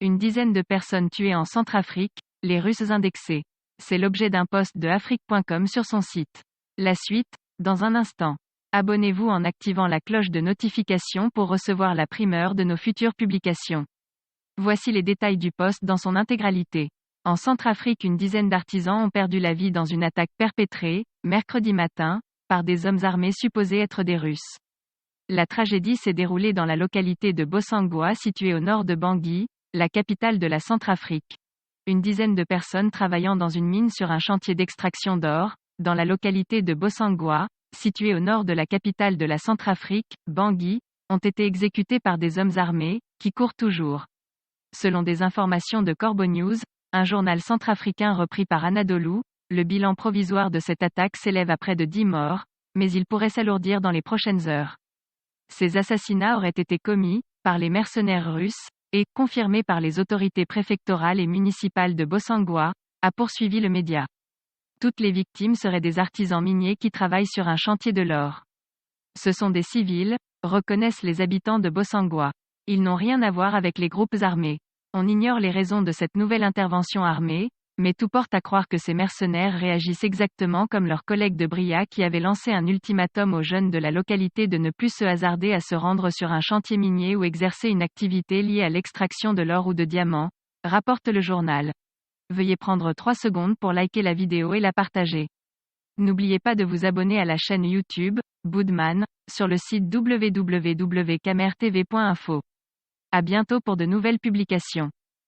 Une dizaine de personnes tuées en Centrafrique, les Russes indexés. C'est l'objet d'un post de Afrique.com sur son site. La suite, dans un instant. Abonnez-vous en activant la cloche de notification pour recevoir la primeur de nos futures publications. Voici les détails du post dans son intégralité. En Centrafrique, une dizaine d'artisans ont perdu la vie dans une attaque perpétrée, mercredi matin, par des hommes armés supposés être des Russes. La tragédie s'est déroulée dans la localité de Bossangoa située au nord de Bangui, la capitale de la Centrafrique. Une dizaine de personnes travaillant dans une mine sur un chantier d'extraction d'or, dans la localité de Bossangoa, située au nord de la capitale de la Centrafrique, Bangui, ont été exécutées par des hommes armés, qui courent toujours. Selon des informations de Corbo News, un journal centrafricain repris par Anadolu, le bilan provisoire de cette attaque s'élève à près de 10 morts, mais il pourrait s'alourdir dans les prochaines heures. Ces assassinats auraient été commis par les mercenaires russes et confirmés par les autorités préfectorales et municipales de Bossangoa, a poursuivi le média. Toutes les victimes seraient des artisans miniers qui travaillent sur un chantier de l'or. Ce sont des civils, reconnaissent les habitants de Bossangoa. Ils n'ont rien à voir avec les groupes armés. On ignore les raisons de cette nouvelle intervention armée, mais tout porte à croire que ces mercenaires réagissent exactement comme leurs collègues de Bria qui avaient lancé un ultimatum aux jeunes de la localité de ne plus se hasarder à se rendre sur un chantier minier ou exercer une activité liée à l'extraction de l'or ou de diamants, rapporte le journal. Veuillez prendre 3 secondes pour liker la vidéo et la partager. N'oubliez pas de vous abonner à la chaîne YouTube, Boudman, sur le site www.camertv.info. À bientôt pour de nouvelles publications.